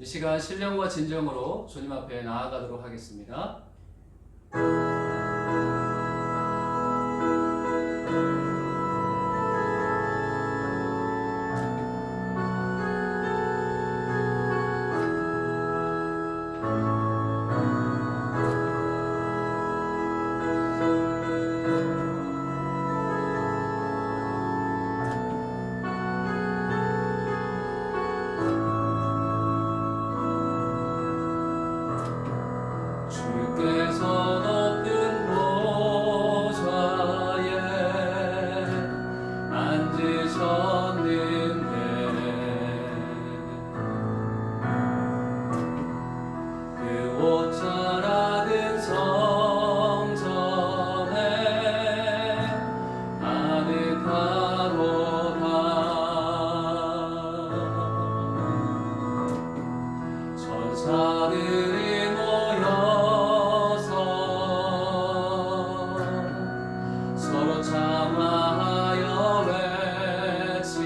이 시간 신령과 진정으로 주님 앞에 나아가도록 하겠습니다. 주께서 높은 보좌에 앉으셨는데 그 옷자락은 성전에 아늑하도다. 천사들이 서로 참아하여 외치니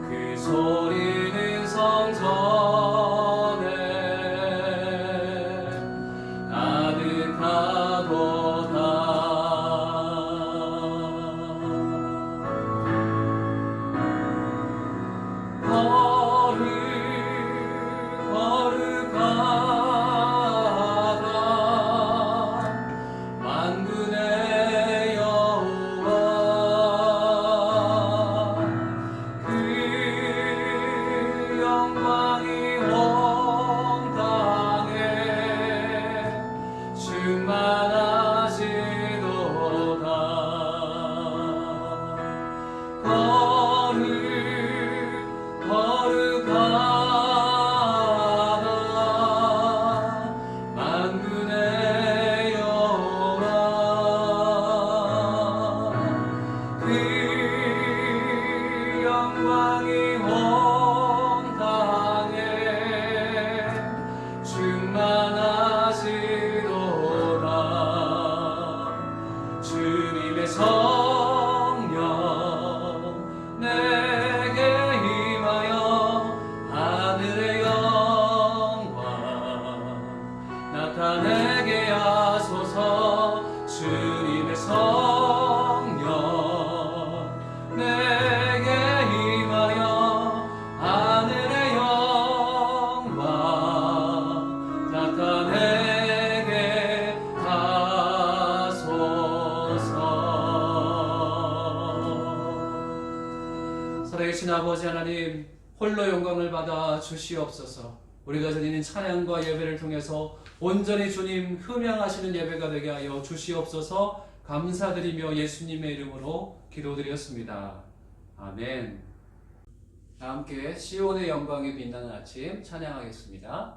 그 소리는 성전에 가득하도다. 만군의 여호와 그 영광이 온 땅에 충만하시도다. 거룩하다 만군의 영광이 온 땅에 충만하시도다. 주님의 성령 내게 임하여 하늘의 영광 나타내게 하소서. 주님의 성령 내게 임하여 하늘의 영광 나타내게 하소서. 살아계신 아버지 하나님, 홀로 영광을 받아 주시옵소서. 우리가 드리는 찬양과 예배를 통해서 온전히 주님 흠양하시는 예배가 되게 하여 주시옵소서. 감사드리며 예수님의 이름으로 기도드렸습니다. 아멘. 다 함께 시온의 영광이 빛나는 아침 찬양하겠습니다.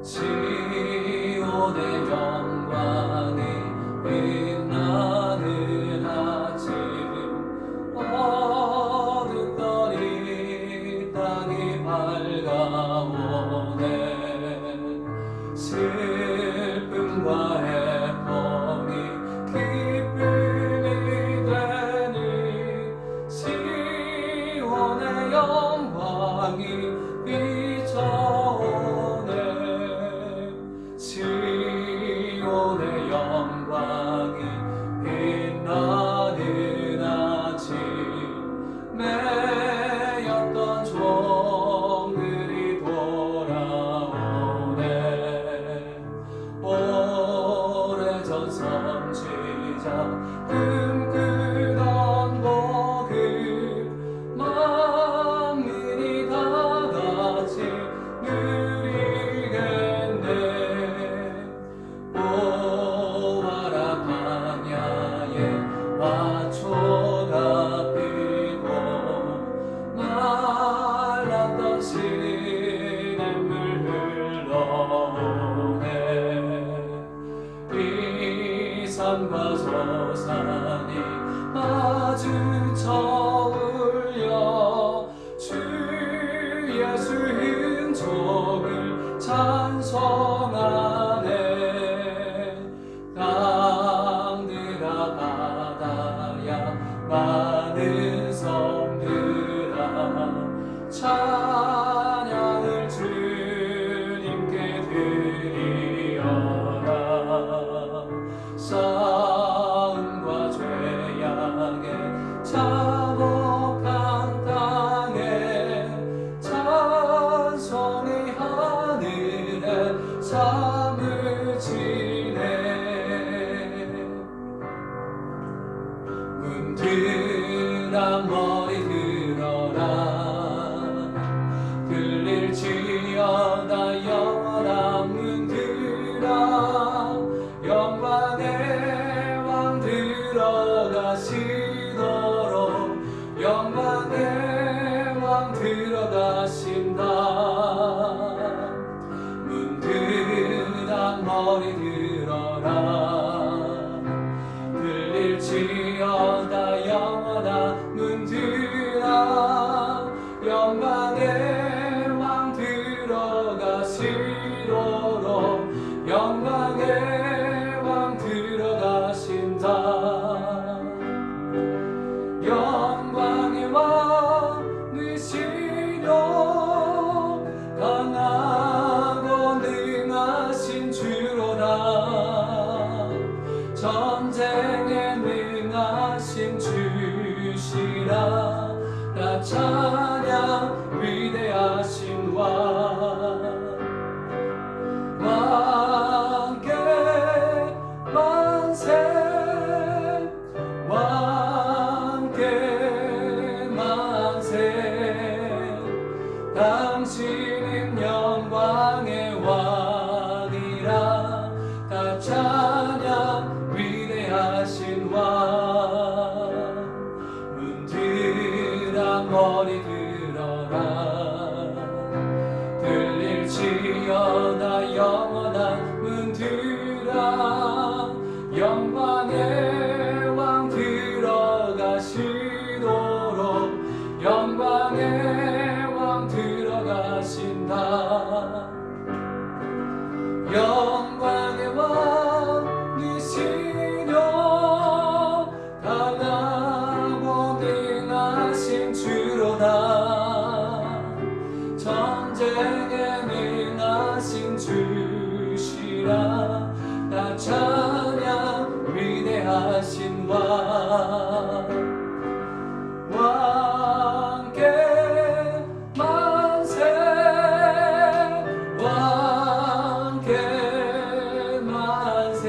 시온의 영광이 빛나는 아침 어둡던 이 땅이 밝아오네. 슬픔과 해픔이 기쁨이 되니 시온의 영광이 비춰오네. 시온의 영광이 빛나는 아침 매였던 종들이 돌아오네. 오래전 선지자 꿈꾸던 복음 만민이 다 같이 누리겠네. 보아라 광야에 화초가 피고 말랐던 시냇물 흘러오네. 이 산과 저 산이 마주쳐 울려 주 예수 흔적을 찬송하네. 다 찬양 위대하신 왕께 만세 왕께 만세 당신은 영광의 왕이라 다 찬양 위대하신 왕 문들아 머리 들어라 들릴지어다 영원한 문들아 영광의 왕 들어가시도록 영광의 왕 들어가신다 영광의 왕이시며 강하고 능하신 주로다 전쟁에 능하신 주시라 다 찬양 위대하신 왕께 만세 왕께 만세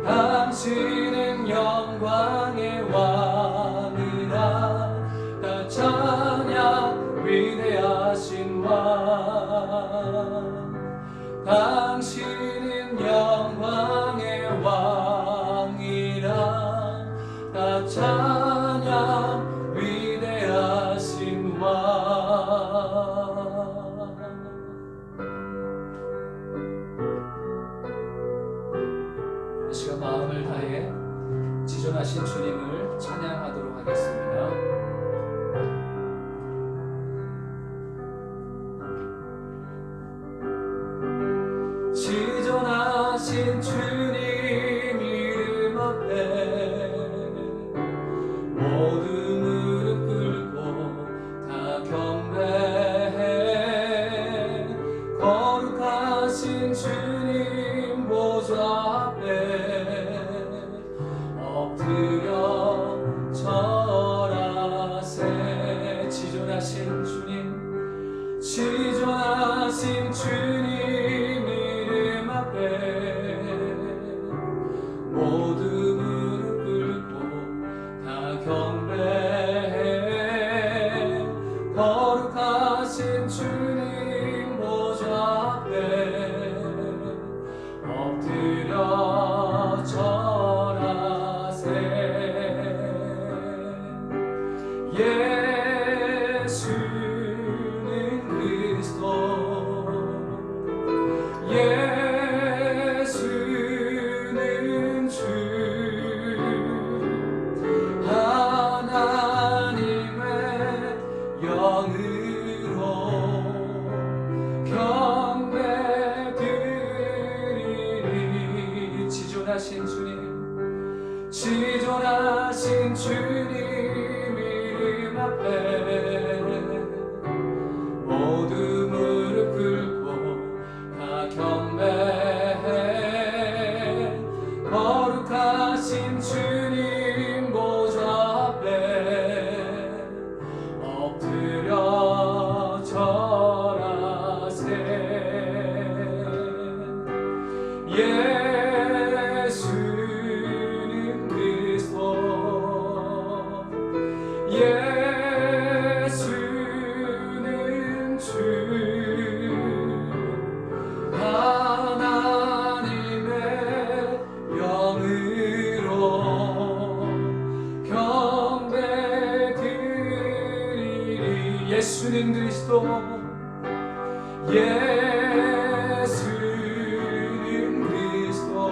당신은 영광의 왕이라 다 찬양 위대하신 왕 당신은 영광의 왕이라 다 찬양 위대하신 왕 이 시간 마음을 다해 지존하신 주님을 찬양하도록 하겠습니다. 지존하신 주님 이름 앞에 모두 무릎 꿇고 다 경배해 거룩하신 주님 보좌 앞에 엎드려 절하세 지존하신 주님 지존하신 주님 모두 무릎 꿇고 다 경배해 거룩하신 주님 보좌 앞에 엎드려 절하세 예수는 그리스도 지존하신 주님 이름 앞에 모두 무릎 꿇고 다 경배해 거룩하신 주님 보좌 앞에 엎드려 절하세 예수는 주 하나님의 영으로 경배드리리 예수는 그리스도 예수는 그리스도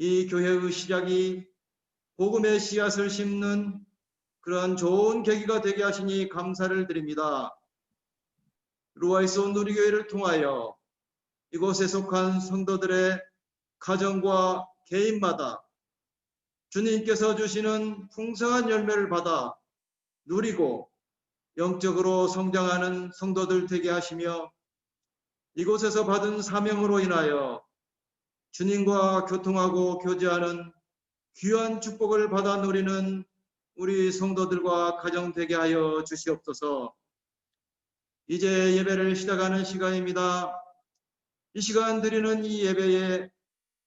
이 교회의 시작이 복음의 씨앗을 심는 그러한 좋은 계기가 되게 하시니 감사를 드립니다. 루아이스 누리교회를 통하여 이곳에 속한 성도들의 가정과 개인마다 주님께서 주시는 풍성한 열매를 받아 누리고 영적으로 성장하는 성도들 되게 하시며 이곳에서 받은 사명으로 인하여 주님과 교통하고 교제하는 귀한 축복을 받아 누리는 우리 성도들과 가정 되게 하여 주시옵소서. 이제 예배를 시작하는 시간입니다. 이 시간 드리는 이 예배에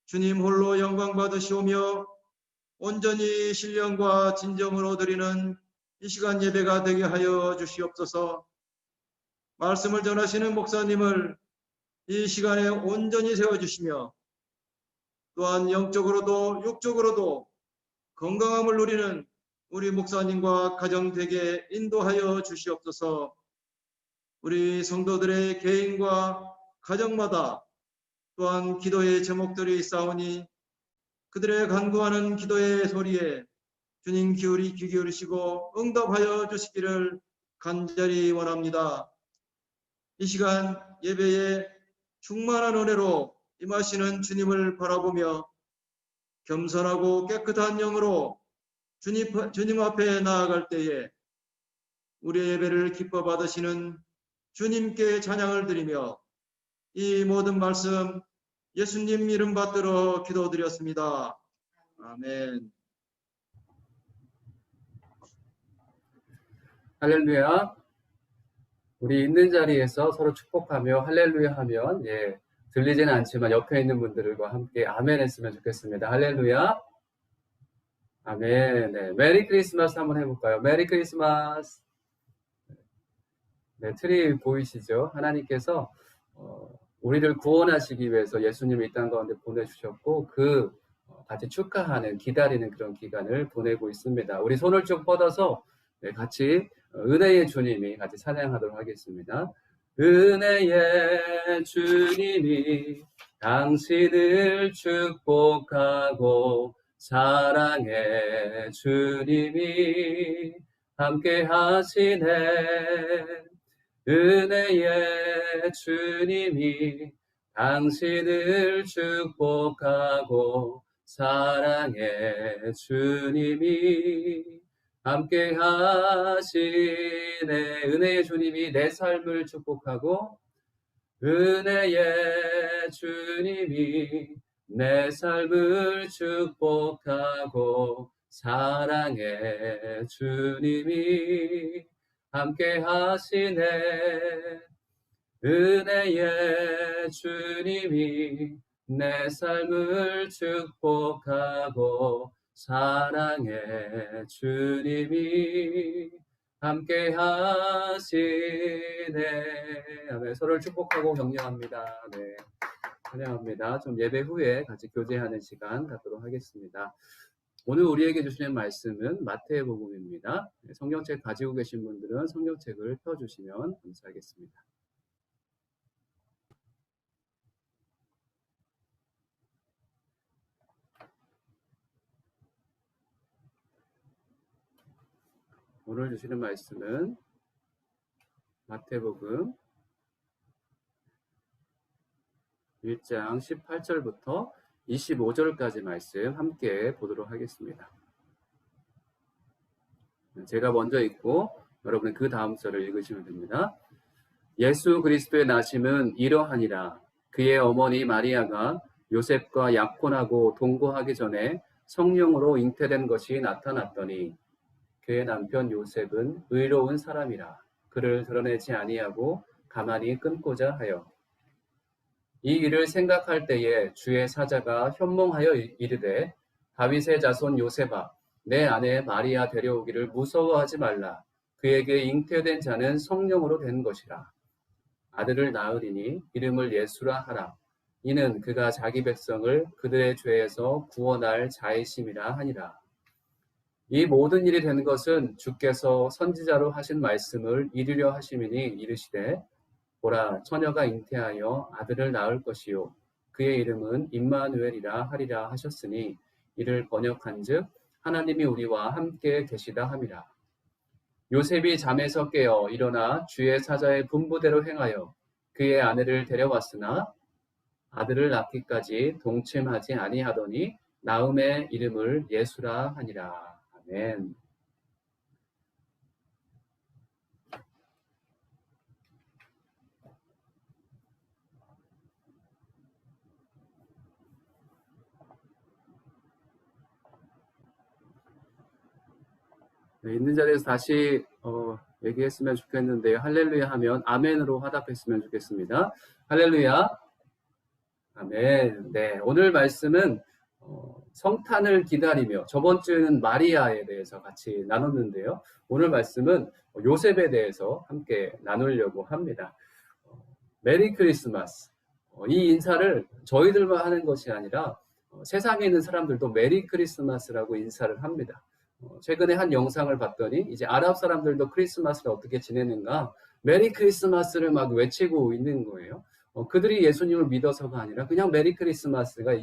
주님 홀로 영광 받으시오며 온전히 신령과 진정으로 드리는 이 시간 예배가 되게 하여 주시옵소서. 말씀을 전하시는 목사님을 이 시간에 온전히 세워주시며 또한 영적으로도 육적으로도 건강함을 누리는 우리 목사님과 가정 되게 인도하여 주시옵소서. 우리 성도들의 개인과 가정마다 또한 기도의 제목들이 있사오니 그들의 간구하는 기도의 소리에 주님 귀 기울이시고 응답하여 주시기를 간절히 원합니다. 이 시간 예배에 충만한 은혜로 임하시는 주님을 바라보며 겸손하고 깨끗한 영으로 주님 앞에 나아갈 때에 우리의 예배를 기뻐 받으시는 주님께 찬양을 드리며 이 모든 말씀 예수님 이름 받들어 기도드렸습니다. 아멘. 할렐루야. 우리 있는 자리에서 서로 축복하며 할렐루야 하면 들리지는 않지만 옆에 있는 분들과 함께 아멘 했으면 좋겠습니다. 할렐루야. 아멘. 네, 메리 크리스마스 한번 해볼까요? 메리 크리스마스. 네, 트리 보이시죠? 하나님께서 우리를 구원하시기 위해서 예수님을 이 땅 가운데 보내주셨고 같이 축하하는 기다리는 그런 기간을 보내고 있습니다. 우리 손을 쭉 뻗어서 같이 은혜의 주님이 같이 찬양하도록 하겠습니다. 은혜의 주님이 당신을 축복하고 사랑의 주님이 함께 하시네. 은혜의 주님이 당신을 축복하고 사랑의 주님이 함께 하시네. 은혜의 주님이 내 삶을 축복하고 은혜의 주님이 내 삶을 축복하고 사랑의 주님이 함께 하시네. 은혜의 주님이 내 삶을 축복하고 사랑의 주님이 함께 하시네. 아멘. 서로를 축복하고 격려합니다. 네, 찬양합니다. 좀 예배 후에 같이 교제하는 시간 갖도록 하겠습니다. 오늘 우리에게 주시는 말씀은 마태복음입니다. 성경책 가지고 계신 분들은 성경책을 펴주시면 감사하겠습니다. 오늘 주시는 말씀은 마태복음 1장 18절부터 25절까지 말씀 함께 보도록 하겠습니다. 제가 먼저 읽고 여러분은 그 다음 절을 읽으시면 됩니다. 예수 그리스도의 나심은 이러하니라. 그의 어머니 마리아가 요셉과 약혼하고 동거하기 전에 성령으로 잉태된 것이 나타났더니 그의 남편 요셉은 의로운 사람이라 그를 드러내지 아니하고 가만히 끊고자 하여 이 일을 생각할 때에 주의 사자가 현몽하여 이르되 다윗의 자손 요셉아 내 아내 마리아 데려오기를 무서워하지 말라. 그에게 잉태된 자는 성령으로 된 것이라. 아들을 낳으리니 이름을 예수라 하라. 이는 그가 자기 백성을 그들의 죄에서 구원할 자이심이라 하니라. 이 모든 일이 된 것은 주께서 선지자로 하신 말씀을 이루려 하심이니 이르시되 보라 처녀가 잉태하여 아들을 낳을 것이요 그의 이름은 임마누엘이라 하리라 하셨으니 이를 번역한즉 하나님이 우리와 함께 계시다 함이라. 요셉이 잠에서 깨어 일어나 주의 사자의 분부대로 행하여 그의 아내를 데려왔으나 아들을 낳기까지 동침하지 아니하더니 나음의 이름을 예수라 하니라. 아멘. 네, 있는 자리에서 다시 얘기했으면 좋겠는데요. 할렐루야 하면 아멘으로 화답했으면 좋겠습니다. 할렐루야. 아멘. 네, 오늘 말씀은 성탄을 기다리며, 저번 주에는 마리아에 대해서 같이 나눴는데요. 오늘 말씀은 요셉에 대해서 함께 나누려고 합니다. 메리 크리스마스. 이 인사를 저희들만 하는 것이 아니라 세상에 있는 사람들도 메리 크리스마스라고 인사를 합니다. 최근에 한 영상을 봤더니 이제 아랍 사람들도 크리스마스를 어떻게 지내는가, 메리 크리스마스를 막 외치고 있는 거예요. 그들이 예수님을 믿어서가 아니라 그냥 메리 크리스마스가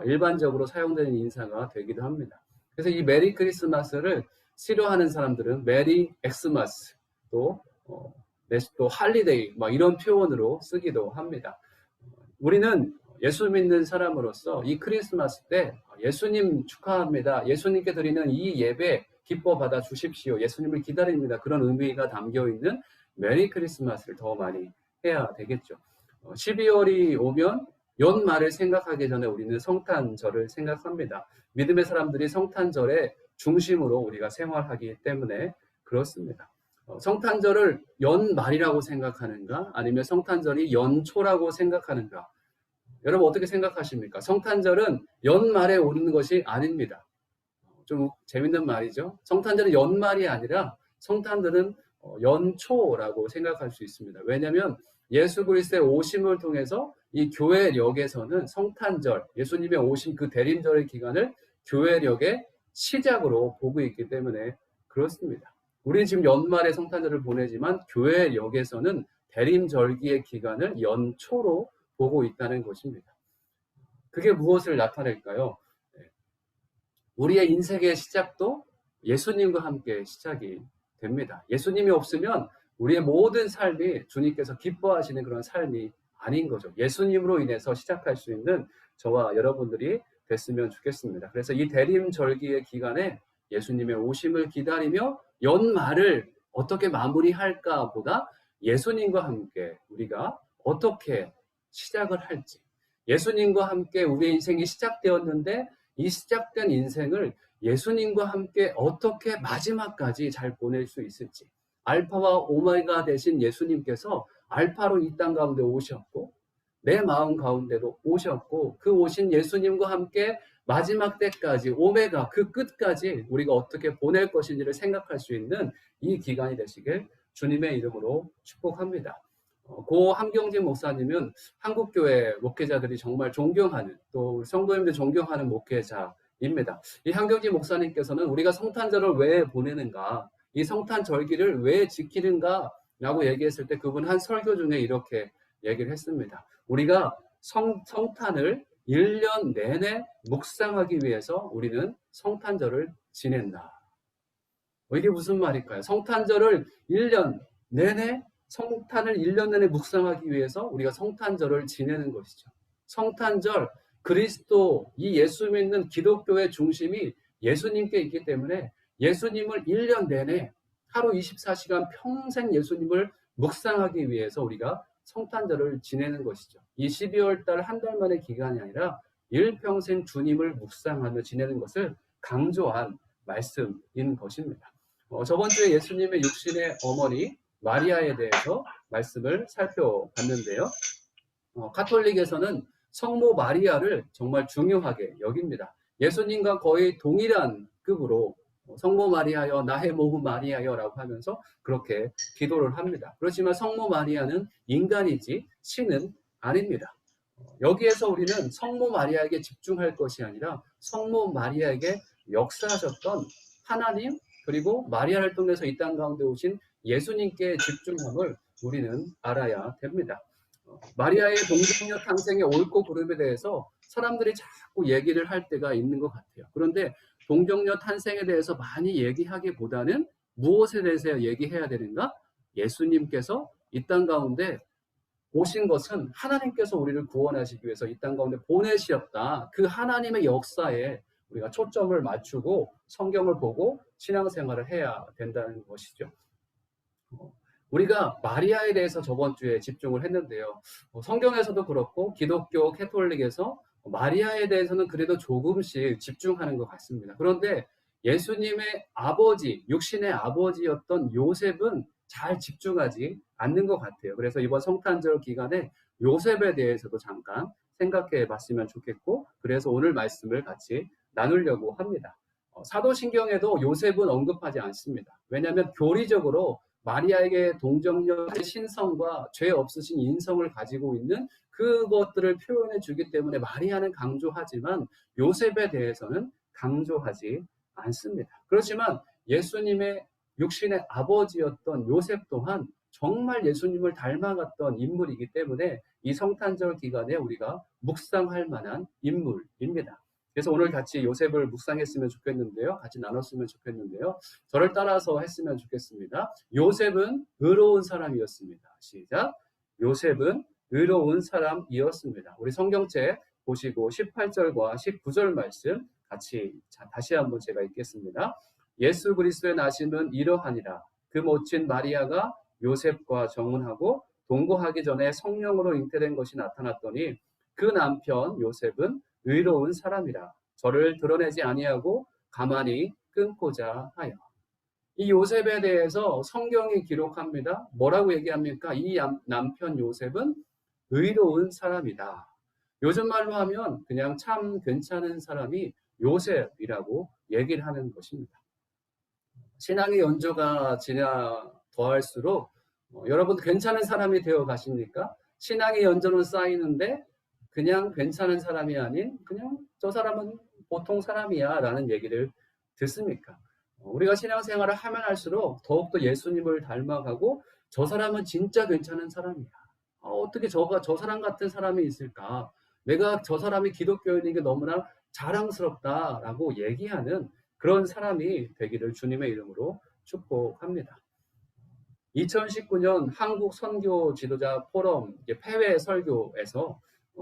일반적으로 사용되는 인사가 되기도 합니다. 그래서 이 메리 크리스마스를 싫어하는 사람들은 메리 엑스마스, 또 할리데이 막 이런 표현으로 쓰기도 합니다. 우리는 예수 믿는 사람으로서 이 크리스마스 때 예수님 축하합니다, 예수님께 드리는 이 예배 기뻐 받아 주십시오, 예수님을 기다립니다, 그런 의미가 담겨 있는 메리 크리스마스를 더 많이 해야 되겠죠. 12월이 오면 연말을 생각하기 전에 우리는 성탄절을 생각합니다. 믿음의 사람들이 성탄절의 중심으로 우리가 생활하기 때문에 그렇습니다. 성탄절을 연말이라고 생각하는가, 아니면 성탄절이 연초라고 생각하는가? 여러분 어떻게 생각하십니까? 성탄절은 연말에 오는 것이 아닙니다. 좀 재밌는 말이죠. 성탄절은 연말이 아니라 성탄절은 연초라고 생각할 수 있습니다. 왜냐하면 예수 그리스도의 오심을 통해서 이 교회력에서는 성탄절, 예수님의 오심 그 대림절의 기간을 교회력의 시작으로 보고 있기 때문에 그렇습니다. 우리는 지금 연말에 성탄절을 보내지만 교회력에서는 대림절기의 기간을 연초로 보고 있다는 것입니다. 그게 무엇을 나타낼까요? 우리의 인생의 시작도 예수님과 함께 시작이 됩니다. 예수님이 없으면 우리의 모든 삶이 주님께서 기뻐하시는 그런 삶이 아닌 거죠. 예수님으로 인해서 시작할 수 있는 저와 여러분들이 됐으면 좋겠습니다. 그래서 이 대림절기의 기간에 예수님의 오심을 기다리며 연말을 어떻게 마무리할까 보다 예수님과 함께 우리가 어떻게 시작을 할지, 예수님과 함께 우리의 인생이 시작되었는데 이 시작된 인생을 예수님과 함께 어떻게 마지막까지 잘 보낼 수 있을지, 알파와 오메가 되신 예수님께서 알파로 이 땅 가운데 오셨고 내 마음 가운데도 오셨고, 그 오신 예수님과 함께 마지막 때까지 오메가 그 끝까지 우리가 어떻게 보낼 것인지를 생각할 수 있는 이 기간이 되시길 주님의 이름으로 축복합니다. 고 함경진 목사님은 한국교회 목회자들이 정말 존경하는, 또 성도님들 존경하는 목회자입니다. 이 함경진 목사님께서는 우리가 성탄절을 왜 보내는가, 이 성탄절기를 왜 지키는가 라고 얘기했을 때 그분 한 설교 중에 이렇게 얘기를 했습니다. 우리가 성탄을 1년 내내 묵상하기 위해서 우리는 성탄절을 지낸다. 이게 무슨 말일까요? 성탄절을 1년 내내 묵상하기 위해서 우리가 성탄절을 지내는 것이죠. 성탄절, 그리스도, 이 예수 믿는 기독교의 중심이 예수님께 있기 때문에 예수님을 1년 내내 하루 24시간 평생 예수님을 묵상하기 위해서 우리가 성탄절을 지내는 것이죠. 이 12월 달 한 달 만의 기간이 아니라 일평생 주님을 묵상하며 지내는 것을 강조한 말씀인 것입니다. 저번 주에 예수님의 육신의 어머니 마리아에 대해서 말씀을 살펴봤는데요. 카톨릭에서는 성모 마리아를 정말 중요하게 여깁니다. 예수님과 거의 동일한 급으로 성모 마리아여 나의 모후 마리아여 라고 하면서 그렇게 기도를 합니다. 그렇지만 성모 마리아는 인간이지 신은 아닙니다. 여기에서 우리는 성모 마리아에게 집중할 것이 아니라 성모 마리아에게 역사하셨던 하나님, 그리고 마리아를 통해서 이 땅 가운데 오신 예수님께 집중함을 우리는 알아야 됩니다. 마리아의 동정녀 탄생의 옳고 그름에 대해서 사람들이 자꾸 얘기를 할 때가 있는 것 같아요. 그런데 동정녀 탄생에 대해서 많이 얘기하기보다는 무엇에 대해서 얘기해야 되는가? 예수님께서 이 땅 가운데 오신 것은 하나님께서 우리를 구원하시기 위해서 이 땅 가운데 보내셨다. 그 하나님의 역사에 우리가 초점을 맞추고 성경을 보고 신앙생활을 해야 된다는 것이죠. 우리가 마리아에 대해서 저번 주에 집중을 했는데요. 성경에서도 그렇고 기독교 캐톨릭에서 마리아에 대해서는 그래도 조금씩 집중하는 것 같습니다. 그런데 예수님의 아버지, 육신의 아버지였던 요셉은 잘 집중하지 않는 것 같아요. 그래서 이번 성탄절 기간에 요셉에 대해서도 잠깐 생각해 봤으면 좋겠고, 그래서 오늘 말씀을 같이 나누려고 합니다. 사도신경에도 요셉은 언급하지 않습니다. 왜냐하면 교리적으로 마리아에게 동정녀의 신성과 죄 없으신 인성을 가지고 있는 그것들을 표현해 주기 때문에 마리아는 강조하지만 요셉에 대해서는 강조하지 않습니다. 그렇지만 예수님의 육신의 아버지였던 요셉 또한 정말 예수님을 닮아갔던 인물이기 때문에 이 성탄절 기간에 우리가 묵상할 만한 인물입니다. 그래서 오늘 같이 요셉을 묵상했으면 좋겠는데요. 같이 나눴으면 좋겠는데요. 저를 따라서 했으면 좋겠습니다. 요셉은 의로운 사람이었습니다. 시작. 요셉은 의로운 사람이었습니다. 우리 성경책 보시고 18절과 19절 말씀 같이 다시 한번 제가 읽겠습니다. 예수 그리스도의 나심은 이러하니라. 그 모친 마리아가 요셉과 정혼하고 동거하기 전에 성령으로 잉태된 것이 나타났더니 그 남편 요셉은 의로운 사람이라. 저를 드러내지 아니하고 가만히 끊고자 하여. 이 요셉에 대해서 성경이 기록합니다. 뭐라고 얘기합니까? 이 남편 요셉은 의로운 사람이다. 요즘 말로 하면 그냥 참 괜찮은 사람이 요셉이라고 얘기를 하는 것입니다. 신앙의 연조가 지나 더할수록 여러분 괜찮은 사람이 되어 가십니까? 신앙의 연조는 쌓이는데 그냥 괜찮은 사람이 아닌 그냥 저 사람은 보통 사람이야 라는 얘기를 듣습니까? 우리가 신앙생활을 하면 할수록 더욱더 예수님을 닮아가고 저 사람은 진짜 괜찮은 사람이야. 어떻게 저 사람 같은 사람이 있을까? 내가 저 사람이 기독교인인 게 너무나 자랑스럽다라고 얘기하는 그런 사람이 되기를 주님의 이름으로 축복합니다. 2019년 한국 선교 지도자 포럼 폐회 설교에서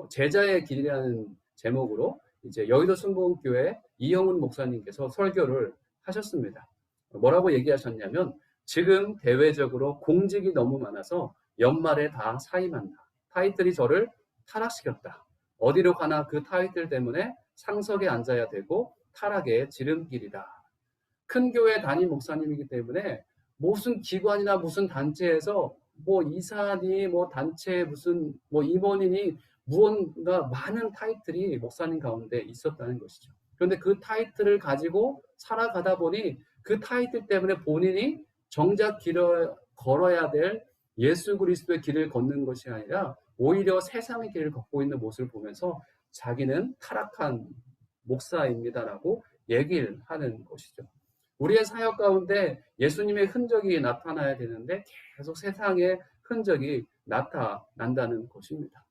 제자의 길이라는 제목으로 이제 여의도 순복음교회 이영훈 목사님께서 설교를 하셨습니다. 뭐라고 얘기하셨냐면 지금 대외적으로 공직이 너무 많아서 연말에 다 사임한다. 타이틀이 저를 타락시켰다. 어디로 가나 그 타이틀 때문에 상석에 앉아야 되고 타락의 지름길이다. 큰 교회 담임 목사님이기 때문에 무슨 기관이나 무슨 단체에서 뭐 이사니 뭐 단체 무슨 뭐 임원이니 무언가 많은 타이틀이 목사님 가운데 있었다는 것이죠. 그런데 그 타이틀을 가지고 살아가다 보니 그 타이틀 때문에 본인이 정작 길을 걸어야 될 예수 그리스도의 길을 걷는 것이 아니라 오히려 세상의 길을 걷고 있는 모습을 보면서 자기는 타락한 목사입니다라고 얘기를 하는 것이죠. 우리의 사역 가운데 예수님의 흔적이 나타나야 되는데 계속 세상의 흔적이 나타난다는 것입니다.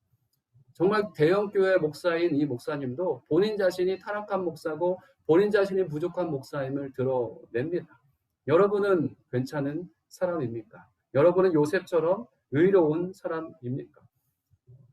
정말 대형교회 목사인 이 목사님도 본인 자신이 타락한 목사고 본인 자신이 부족한 목사임을 드러냅니다. 여러분은 괜찮은 사람입니까? 여러분은 요셉처럼 의로운 사람입니까?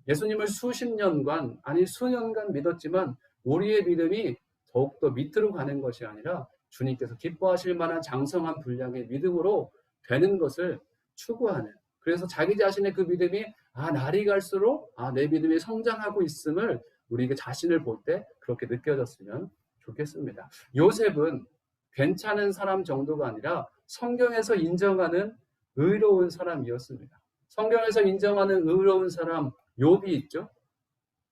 예수님을 수십 년간 아니 수년간 믿었지만 우리의 믿음이 더욱더 밑으로 가는 것이 아니라 주님께서 기뻐하실 만한 장성한 분량의 믿음으로 되는 것을 추구하는, 그래서 자기 자신의 그 믿음이 날이 갈수록 내 믿음이 성장하고 있음을 우리 자신을 볼 때 그렇게 느껴졌으면 좋겠습니다. 요셉은 괜찮은 사람 정도가 아니라 성경에서 인정하는 의로운 사람이었습니다. 성경에서 인정하는 의로운 사람 욥이 있죠.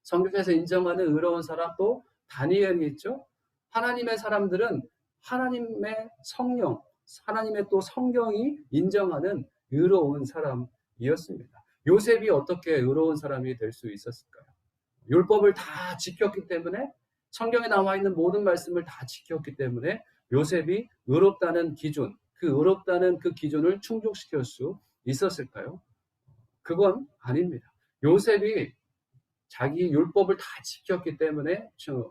성경에서 인정하는 의로운 사람 또 다니엘이 있죠. 하나님의 사람들은 하나님의 성령, 하나님의 또 성경이 인정하는 의로운 사람이었습니다. 요셉이 어떻게 의로운 사람이 될 수 있었을까요? 율법을 다 지켰기 때문에, 성경에 나와 있는 모든 말씀을 다 지켰기 때문에 요셉이 의롭다는 기준, 그 의롭다는 그 기준을 충족시킬 수 있었을까요? 그건 아닙니다. 요셉이 자기 율법을 다 지켰기 때문에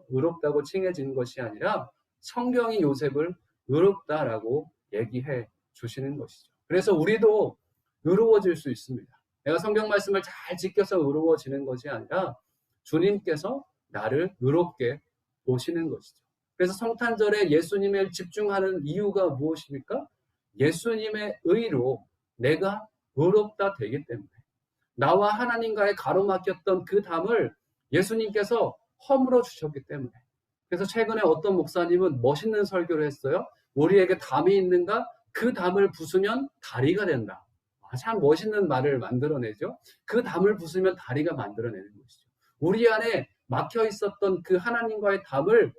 의롭다고 칭해진 것이 아니라 성경이 요셉을 의롭다라고 얘기해 주시는 것이죠. 그래서 우리도 의로워질 수 있습니다. 내가 성경 말씀을 잘 지켜서 의로워지는 것이 아니라 주님께서 나를 의롭게 보시는 것이죠. 그래서 성탄절에 예수님을 집중하는 이유가 무엇입니까? 예수님의 의로 내가 의롭다 되기 때문에, 나와 하나님과의 가로막혔던 그 담을 예수님께서 허물어 주셨기 때문에. 그래서 최근에 어떤 목사님은 멋있는 설교를 했어요. 우리에게 담이 있는가? 그 담을 부수면 다리가 된다. 참 멋있는 말을 만들어내죠. 그 담을 부수면 다리가 만들어내는 것이죠. 우리 안에 막혀 있었던 그 하나님과의 담을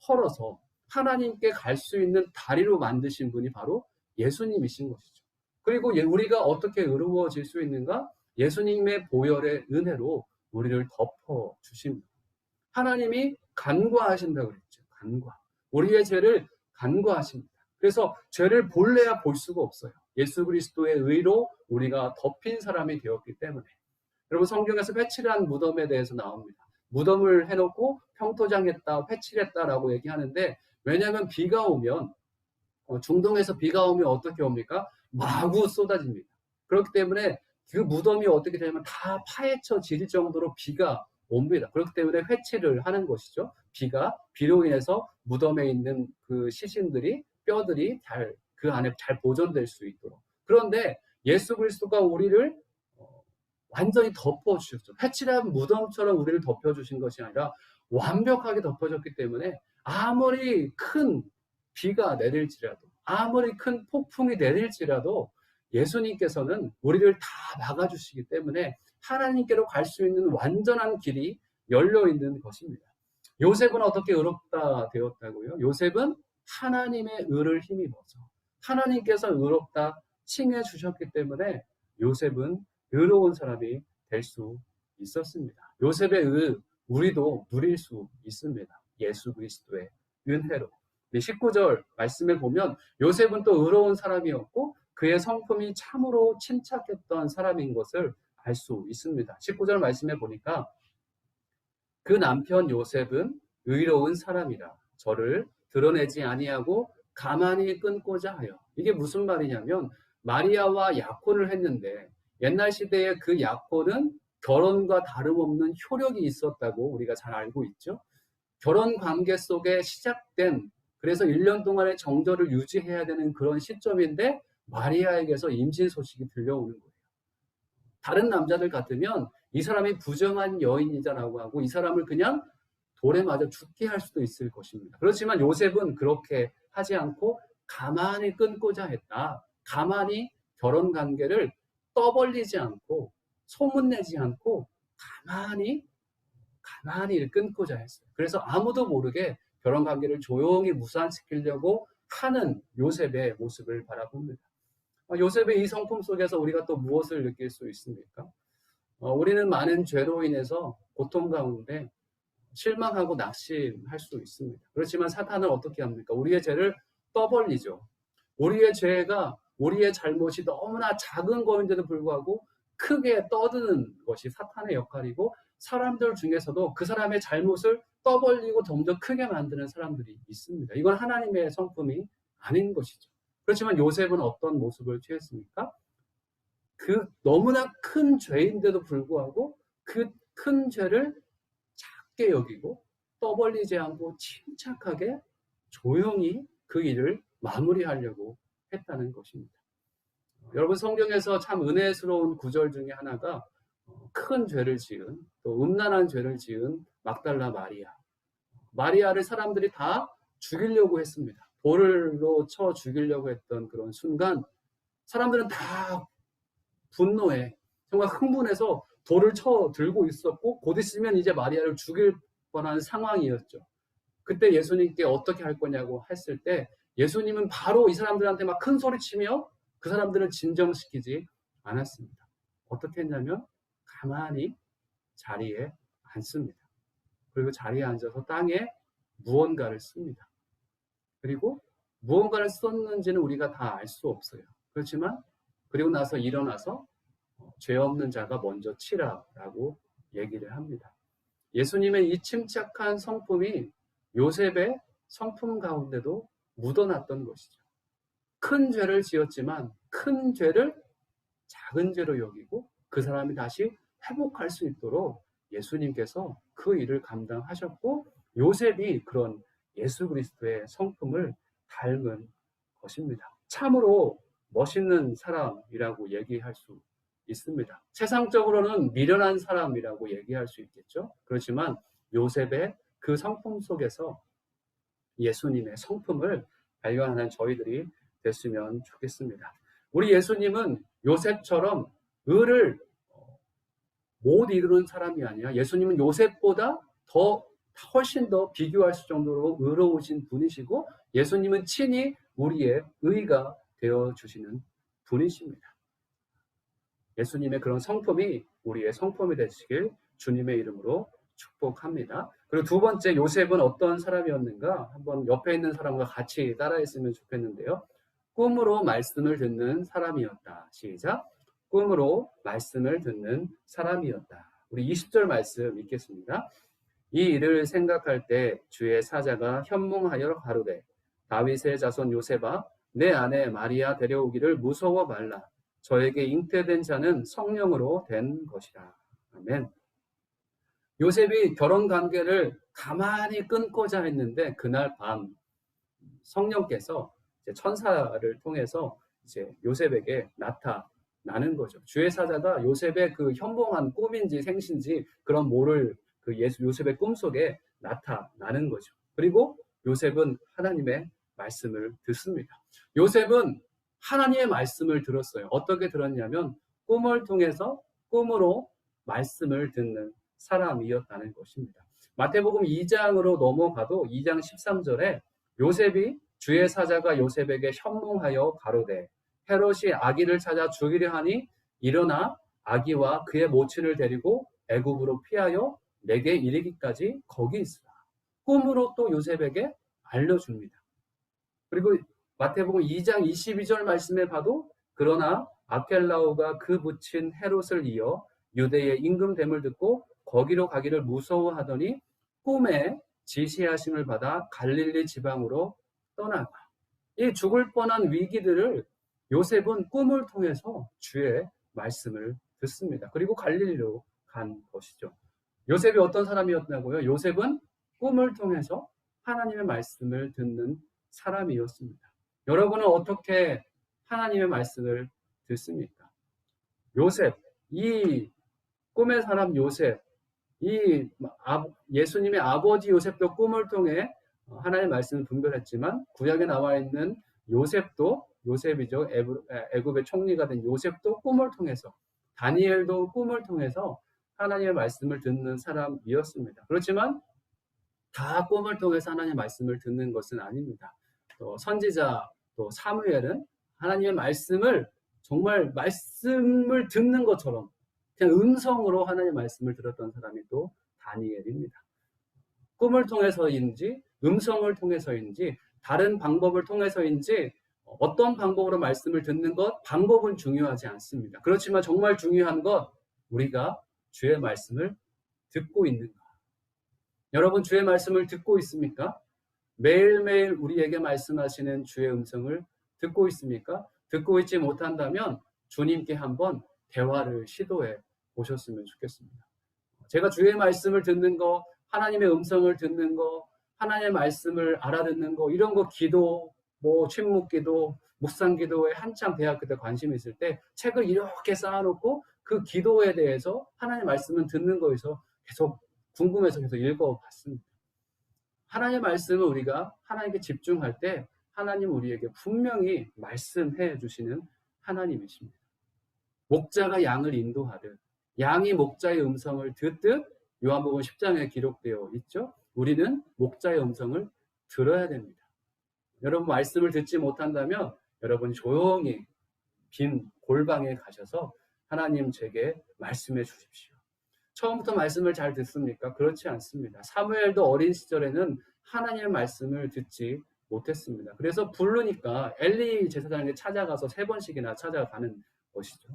헐어서 하나님께 갈 수 있는 다리로 만드신 분이 바로 예수님이신 것이죠. 그리고 우리가 어떻게 의로워질 수 있는가? 예수님의 보혈의 은혜로 우리를 덮어 주십니다. 하나님이 간과하신다고 그랬죠. 간과. 우리의 죄를 간과하십니다. 그래서 죄를 볼래야 볼 수가 없어요. 예수 그리스도의 의로 우리가 덮인 사람이 되었기 때문에. 여러분, 성경에서 회칠한 무덤에 대해서 나옵니다. 무덤을 해놓고 평토장했다, 회칠했다라고 얘기하는데, 왜냐하면 비가 오면, 중동에서 비가 오면 어떻게 옵니까? 마구 쏟아집니다. 그렇기 때문에 그 무덤이 어떻게 되냐면 다 파헤쳐 질 정도로 비가 옵니다. 그렇기 때문에 회칠을 하는 것이죠. 비로 인해서 무덤에 있는 그 시신들이, 뼈들이 그 안에 잘 보존될 수 있도록. 그런데 예수 그리스도가 우리를 완전히 덮어주셨죠. 회칠한 무덤처럼 우리를 덮어주신 것이 아니라 완벽하게 덮어줬기 때문에 아무리 큰 비가 내릴지라도, 아무리 큰 폭풍이 내릴지라도 예수님께서는 우리를 다 막아주시기 때문에 하나님께로 갈 수 있는 완전한 길이 열려 있는 것입니다. 요셉은 어떻게 의롭다 되었다고요? 요셉은 하나님의 의를 힘입어서 하나님께서 의롭다 칭해 주셨기 때문에 요셉은 의로운 사람이 될 수 있었습니다. 요셉의 의, 우리도 누릴 수 있습니다. 예수 그리스도의 은혜로. 19절 말씀에 보면 요셉은 또 의로운 사람이었고 그의 성품이 참으로 침착했던 사람인 것을 알 수 있습니다. 19절 말씀에 보니까 그 남편 요셉은 의로운 사람이라 저를 드러내지 아니하고 가만히 끊고자 하여. 이게 무슨 말이냐면 마리아와 약혼을 했는데 옛날 시대에 그 약혼은 결혼과 다름없는 효력이 있었다고 우리가 잘 알고 있죠. 결혼 관계 속에 시작된, 그래서 1년 동안의 정절을 유지해야 되는 그런 시점인데 마리아에게서 임신 소식이 들려오는 거예요. 다른 남자들 같으면 이 사람이 부정한 여인이자라고 하고 이 사람을 그냥 돌에 맞아 죽게 할 수도 있을 것입니다. 그렇지만 요셉은 그렇게 하지 않고 가만히 끊고자 했다. 가만히 결혼 관계를 떠벌리지 않고 소문내지 않고 가만히 끊고자 했어요. 그래서 아무도 모르게 결혼 관계를 조용히 무산시키려고 하는 요셉의 모습을 바라봅니다. 요셉의 이 성품 속에서 우리가 또 무엇을 느낄 수 있습니까? 우리는 많은 죄로 인해서 고통 가운데 실망하고 낙심할 수 있습니다. 그렇지만 사탄은 어떻게 합니까? 우리의 죄를 떠벌리죠. 우리의 죄가, 우리의 잘못이 너무나 작은 거인데도 불구하고 크게 떠드는 것이 사탄의 역할이고 사람들 중에서도 그 사람의 잘못을 떠벌리고 점점 크게 만드는 사람들이 있습니다. 이건 하나님의 성품이 아닌 것이죠. 그렇지만 요셉은 어떤 모습을 취했습니까? 그 너무나 큰 죄인데도 불구하고 그 큰 죄를 작게 여기고 떠벌리지 않고 침착하게 조용히 그 일을 마무리하려고 했다는 것입니다. 여러분, 성경에서 참 은혜스러운 구절 중에 하나가 큰 죄를 지은, 또 음란한 죄를 지은 막달라 마리아를 사람들이 다 죽이려고 했습니다. 돌로 쳐 죽이려고 했던 그런 순간 사람들은 다 분노해, 정말 흥분해서 돌을 쳐 들고 있었고 곧 있으면 이제 마리아를 죽일 뻔한 상황이었죠. 그때 예수님께 어떻게 할 거냐고 했을 때 예수님은 바로 이 사람들한테 막 큰 소리 치며 그 사람들을 진정시키지 않았습니다. 어떻게 했냐면 가만히 자리에 앉습니다. 그리고 자리에 앉아서 땅에 무언가를 씁니다. 그리고 무언가를 썼는지는 우리가 다 알 수 없어요. 그렇지만 그리고 나서 일어나서 죄 없는 자가 먼저 치라라고 얘기를 합니다. 예수님의 이 침착한 성품이 요셉의 성품 가운데도 묻어났던 것이죠. 큰 죄를 지었지만 큰 죄를 작은 죄로 여기고 그 사람이 다시 회복할 수 있도록 예수님께서 그 일을 감당하셨고 요셉이 그런 예수 그리스도의 성품을 닮은 것입니다. 참으로 멋있는 사람이라고 얘기할 수 있습니다. 세상적으로는 미련한 사람이라고 얘기할 수 있겠죠. 그렇지만 요셉의 그 성품 속에서 예수님의 성품을 발견하는 저희들이 됐으면 좋겠습니다. 우리 예수님은 요셉처럼 의를 못 이루는 사람이 아니라 예수님은 요셉보다 훨씬 더 비교할 수 정도로 의로우신 분이시고 예수님은 친히 우리의 의가 되어주시는 분이십니다. 예수님의 그런 성품이 우리의 성품이 되시길 주님의 이름으로 축복합니다. 그리고 두 번째, 요셉은 어떤 사람이었는가? 한번 옆에 있는 사람과 같이 따라했으면 좋겠는데요. 꿈으로 말씀을 듣는 사람이었다. 시작. 꿈으로 말씀을 듣는 사람이었다. 우리 20절 말씀 읽겠습니다. 이 일을 생각할 때 주의 사자가 현몽하여 가로되 다윗의 자손 요셉아 내 아내 마리아 데려오기를 무서워 말라. 저에게 잉태된 자는 성령으로 된 것이라. 아멘. 요셉이 결혼 관계를 가만히 끊고자 했는데 그날 밤 성령께서 천사를 통해서 이제 요셉에게 나타나는 거죠. 주의 사자가 요셉의 그 현몽한 꿈인지 생신지 그런 모를 그 요셉의 꿈속에 나타나는 거죠. 그리고 요셉은 하나님의 말씀을 듣습니다. 요셉은 하나님의 말씀을 들었어요. 어떻게 들었냐면 꿈을 통해서 꿈으로 말씀을 듣는 사람이었다는 것입니다. 마태복음 2장으로 넘어가도 2장 13절에 요셉이 주의 사자가 요셉에게 현몽하여 가로되 헤롯이 아기를 찾아 죽이려 하니 일어나 아기와 그의 모친을 데리고 애굽으로 피하여 내게 이르기까지 거기 있으라. 꿈으로 또 요셉에게 알려줍니다. 그리고 마태복음 2장 22절 말씀에 봐도 그러나 아켈라오가 그 부친 헤롯을 이어 유대의 임금됨을 듣고 거기로 가기를 무서워하더니 꿈에 지시하심을 받아 갈릴리 지방으로 떠나가. 이 죽을 뻔한 위기들을 요셉은 꿈을 통해서 주의 말씀을 듣습니다. 그리고 갈릴리로 간 것이죠. 요셉이 어떤 사람이었냐고요? 요셉은 꿈을 통해서 하나님의 말씀을 듣는 사람이었습니다. 여러분은 어떻게 하나님의 말씀을 듣습니까? 요셉, 이 꿈의 사람 요셉, 이 예수님의 아버지 요셉도 꿈을 통해 하나님의 말씀을 분별했지만 구약에 나와 있는 요셉이죠. 애굽의 총리가 된 요셉도 꿈을 통해서, 다니엘도 꿈을 통해서 하나님의 말씀을 듣는 사람이었습니다. 그렇지만 다 꿈을 통해서 하나님의 말씀을 듣는 것은 아닙니다. 또 선지자 또 사무엘은 하나님의 말씀을 정말 말씀을 듣는 것처럼 그냥 음성으로 하나님의 말씀을 들었던 사람이 또 다니엘입니다. 꿈을 통해서인지 음성을 통해서인지 다른 방법을 통해서인지 어떤 방법으로 말씀을 듣는 것, 방법은 중요하지 않습니다. 그렇지만 정말 중요한 것, 우리가 주의 말씀을 듣고 있는가? 여러분 주의 말씀을 듣고 있습니까? 매일매일 우리에게 말씀하시는 주의 음성을 듣고 있습니까? 듣고 있지 못한다면 주님께 한번 대화를 시도해 보셨으면 좋겠습니다. 제가 주의 말씀을 듣는 거, 하나님의 음성을 듣는 거, 하나님의 말씀을 알아듣는 거, 이런 거 기도, 침묵기도, 묵상기도에 한창 대학교 때 관심이 있을 때 책을 이렇게 쌓아놓고 그 기도에 대해서 하나님의 말씀을 듣는 거에서 계속 궁금해서 계속 읽어봤습니다. 하나님의 말씀을 우리가 하나님께 집중할 때 하나님 우리에게 분명히 말씀해 주시는 하나님이십니다. 목자가 양을 인도하듯 양이 목자의 음성을 듣듯 요한복음 10장에 기록되어 있죠. 우리는 목자의 음성을 들어야 됩니다. 여러분 말씀을 듣지 못한다면 여러분 조용히 빈 골방에 가셔서 하나님 제게 말씀해 주십시오. 처음부터 말씀을 잘 듣습니까? 그렇지 않습니다. 사무엘도 어린 시절에는 하나님의 말씀을 듣지 못했습니다. 그래서 부르니까 엘리 제사장에게 찾아가서 3번씩이나 찾아가는 것이죠.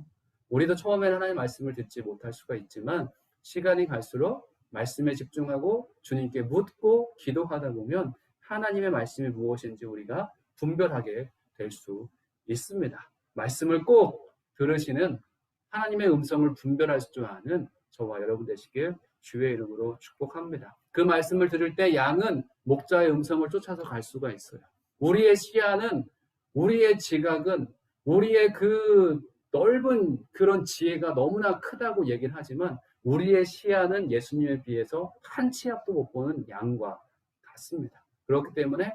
우리도 처음에는 하나님의 말씀을 듣지 못할 수가 있지만 시간이 갈수록 말씀에 집중하고 주님께 묻고 기도하다 보면 하나님의 말씀이 무엇인지 우리가 분별하게 될 수 있습니다. 말씀을 꼭 들으시는 하나님의 음성을 분별할 줄 아는 저와 여러분 되시길 주의 이름으로 축복합니다. 그 말씀을 들을 때 양은 목자의 음성을 쫓아서 갈 수가 있어요. 우리의 시야는, 우리의 지각은, 우리의 그 넓은 그런 지혜가 너무나 크다고 얘기를 하지만 우리의 시야는 예수님에 비해서 한 치 앞도 못 보는 양과 같습니다. 그렇기 때문에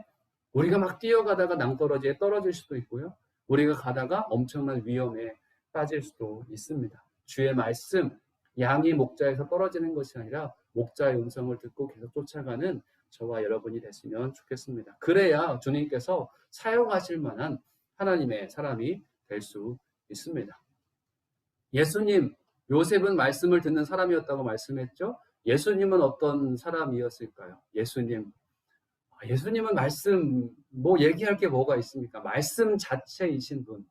우리가 막 뛰어가다가 낭떠러지에 떨어질 수도 있고요. 우리가 가다가 엄청난 위험에 빠질 수도 있습니다. 주의 말씀, 양이 목자에서 떨어지는 것이 아니라 목자의 음성을 듣고 계속 쫓아가는 저와 여러분이 됐으면 좋겠습니다. 그래야 주님께서 사용하실 만한 하나님의 사람이 될 수 있습니다. 예수님, 요셉은 말씀을 듣는 사람이었다고 말씀했죠. 예수님은 어떤 사람이었을까요? 예수님은 말씀, 뭐 얘기할 게 뭐가 있습니까? 말씀 자체이신 분.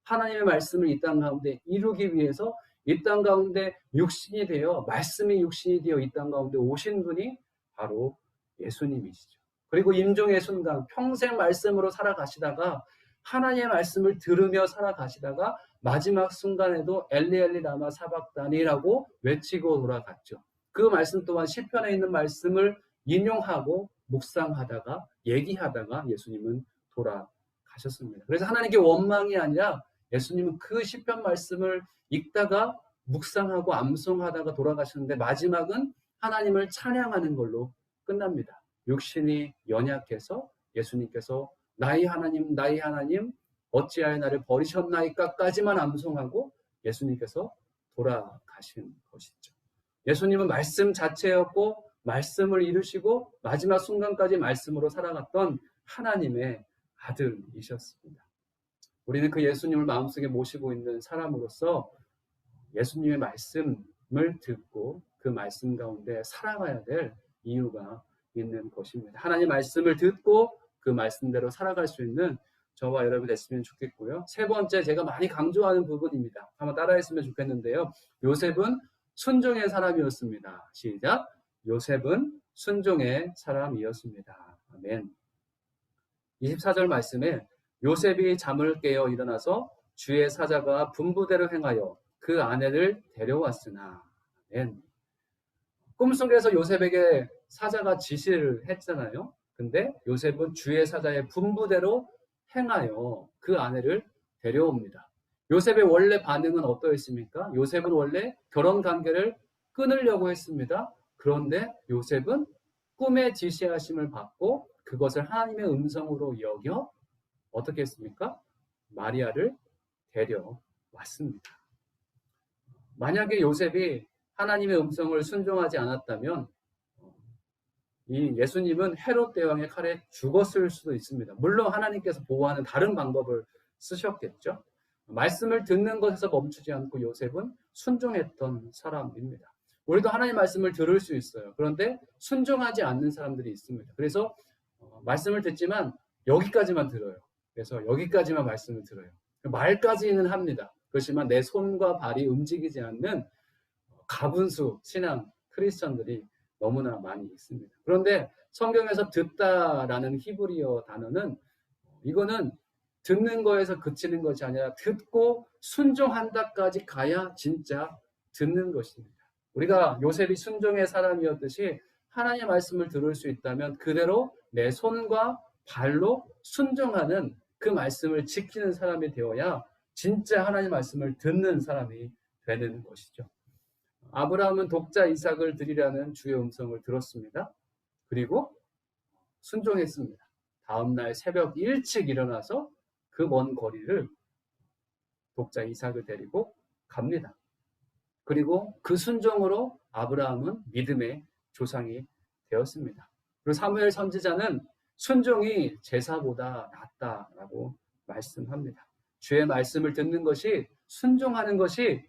하나님의 말씀을 이 땅 가운데 이루기 위해서 이 땅 가운데 육신이 되어, 말씀이 육신이 되어 이 땅 가운데 오신 분이 바로 예수님이시죠. 그리고 임종의 순간 평생 말씀으로 살아가시다가 하나님의 말씀을 들으며 살아가시다가 마지막 순간에도 엘리 엘리 라마 사박다니라고 외치고 돌아갔죠. 그 말씀 또한 시편에 있는 말씀을 인용하고 묵상하다가 얘기하다가 예수님은 돌아가셨습니다. 그래서 하나님께 원망이 아니라 예수님은 그 시편 말씀을 읽다가 묵상하고 암송하다가 돌아가셨는데 마지막은 하나님을 찬양하는 걸로 끝납니다. 육신이 연약해서 예수님께서 나의 하나님 나의 하나님 어찌하여 나를 버리셨나이까까지만 암송하고 예수님께서 돌아가신 것이죠. 예수님은 말씀 자체였고 말씀을 이루시고 마지막 순간까지 말씀으로 살아갔던 하나님의 아들이셨습니다. 우리는 그 예수님을 마음속에 모시고 있는 사람으로서 예수님의 말씀을 듣고 그 말씀 가운데 살아가야 될 이유가 있는 것입니다. 하나님의 말씀을 듣고 그 말씀대로 살아갈 수 있는 저와 여러분 됐으면 좋겠고요. 세 번째, 제가 많이 강조하는 부분입니다. 한번 따라했으면 좋겠는데요. 요셉은 순종의 사람이었습니다. 시작. 요셉은 순종의 사람이었습니다. 아멘. 24절 말씀에 요셉이 잠을 깨어 일어나서 주의 사자가 분부대로 행하여 그 아내를 데려왔으나. 아멘. 꿈속에서 요셉에게 사자가 지시를 했잖아요. 근데 요셉은 주의 사자의 분부대로 행하여 그 아내를 데려옵니다. 요셉의 원래 반응은 어떠했습니까? 요셉은 원래 결혼 관계를 끊으려고 했습니다. 그런데 요셉은 꿈의 지시하심을 받고 그것을 하나님의 음성으로 여겨 어떻게 했습니까? 마리아를 데려왔습니다. 만약에 요셉이 하나님의 음성을 순종하지 않았다면 이 예수님은 헤롯 대왕의 칼에 죽었을 수도 있습니다. 물론 하나님께서 보호하는 다른 방법을 쓰셨겠죠. 말씀을 듣는 것에서 멈추지 않고 요셉은 순종했던 사람입니다. 우리도 하나님의 말씀을 들을 수 있어요. 그런데 순종하지 않는 사람들이 있습니다. 그래서 말씀을 듣지만 여기까지만 들어요. 그래서 여기까지만 말씀을 들어요. 말까지는 합니다. 그렇지만 내 손과 발이 움직이지 않는 가분수 신앙 크리스천들이 너무나 많이 있습니다. 그런데 성경에서 듣다라는 히브리어 단어는 이거는 듣는 거에서 그치는 것이 아니라 듣고 순종한다까지 가야 진짜 듣는 것입니다. 우리가 요셉이 순종의 사람이었듯이 하나님의 말씀을 들을 수 있다면 그대로 내 손과 발로 순종하는 그 말씀을 지키는 사람이 되어야 진짜 하나님의 말씀을 듣는 사람이 되는 것이죠. 아브라함은 독자 이삭을 드리라는 주의 음성을 들었습니다. 그리고 순종했습니다. 다음날 새벽 일찍 일어나서 그 먼 거리를 독자 이삭을 데리고 갑니다. 그리고 그 순종으로 아브라함은 믿음의 조상이 되었습니다. 그리고 사무엘 선지자는 순종이 제사보다 낫다라고 말씀합니다. 주의 말씀을 듣는 것이 순종하는 것이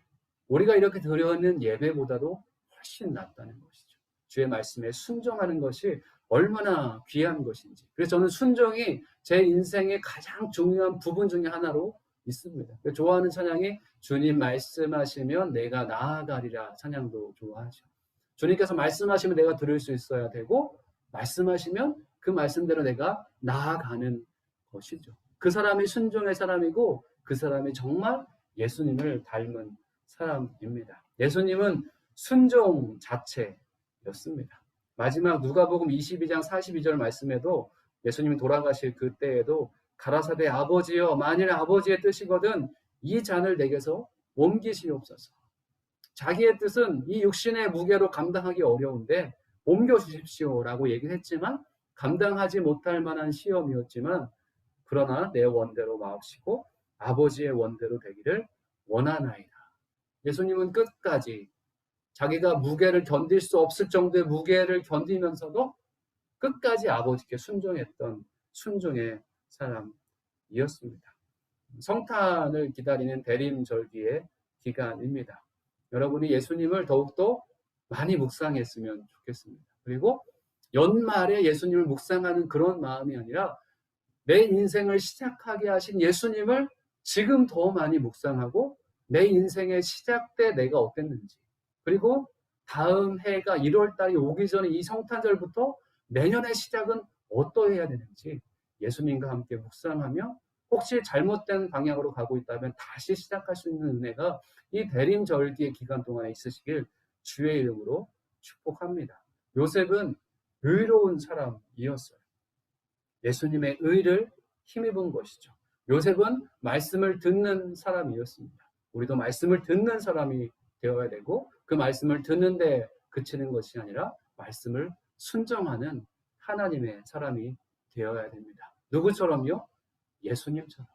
우리가 이렇게 드려있는 예배보다도 훨씬 낫다는 것이죠. 주의 말씀에 순종하는 것이 얼마나 귀한 것인지. 그래서 저는 순종이 제 인생의 가장 중요한 부분 중에 하나로 있습니다. 좋아하는 찬양이 주님 말씀하시면 내가 나아가리라 찬양도 좋아하죠. 주님께서 말씀하시면 내가 들을 수 있어야 되고 말씀하시면 그 말씀대로 내가 나아가는 것이죠. 그 사람이 순종의 사람이고 그 사람이 정말 예수님을 닮은 사람입니다. 예수님은 순종 자체였습니다. 마지막 누가복음 22장 42절 말씀에도 예수님이 돌아가실 그때에도 가라사대 아버지여 만일 아버지의 뜻이거든 이 잔을 내게서 옮기시옵소서. 자기의 뜻은 이 육신의 무게로 감당하기 어려운데 옮겨주십시오라고 얘기를 했지만 감당하지 못할 만한 시험이었지만 그러나 내 원대로 마옵시고 아버지의 원대로 되기를 원하나이다. 예수님은 끝까지 자기가 무게를 견딜 수 없을 정도의 무게를 견디면서도 끝까지 아버지께 순종했던 순종의 사람이었습니다. 성탄을 기다리는 대림절기의 기간입니다. 여러분이 예수님을 더욱더 많이 묵상했으면 좋겠습니다. 그리고 연말에 예수님을 묵상하는 그런 마음이 아니라 내 인생을 시작하게 하신 예수님을 지금 더 많이 묵상하고 내 인생의 시작 때 내가 어땠는지 그리고 다음 해가 1월 달이 오기 전에 이 성탄절부터 내년의 시작은 어떠해야 되는지 예수님과 함께 묵상하며 혹시 잘못된 방향으로 가고 있다면 다시 시작할 수 있는 은혜가 이 대림절기의 기간 동안에 있으시길 주의 이름으로 축복합니다. 요셉은 의로운 사람이었어요. 예수님의 의를 힘입은 것이죠. 요셉은 말씀을 듣는 사람이었습니다. 우리도 말씀을 듣는 사람이 되어야 되고 그 말씀을 듣는데 그치는 것이 아니라 말씀을 순종하는 하나님의 사람이 되어야 됩니다. 누구처럼요? 예수님처럼.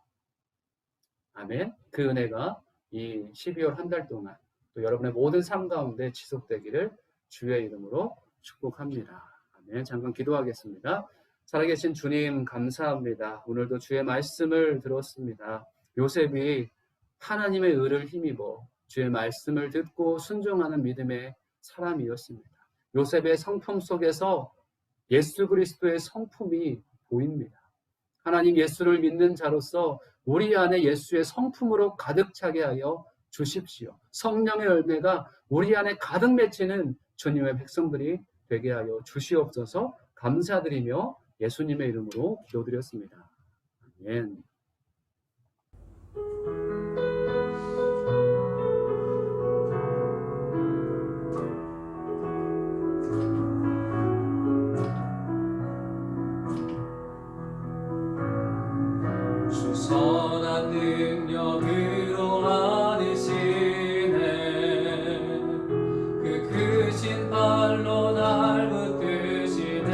아멘. 그 은혜가 이 12월 한 달 동안 또 여러분의 모든 삶 가운데 지속되기를 주의 이름으로 축복합니다. 아멘. 잠깐 기도하겠습니다. 살아계신 주님 감사합니다. 오늘도 주의 말씀을 들었습니다. 요셉이 하나님의 의를 힘입어 주의 말씀을 듣고 순종하는 믿음의 사람이었습니다. 요셉의 성품 속에서 예수 그리스도의 성품이 보입니다. 하나님 예수를 믿는 자로서 우리 안에 예수의 성품으로 가득 차게 하여 주십시오. 성령의 열매가 우리 안에 가득 맺히는 주님의 백성들이 되게 하여 주시옵소서. 감사드리며 예수님의 이름으로 기도드렸습니다. 아멘. 선한 능력으로 안으시네 그 크신 발로 날 붙드시네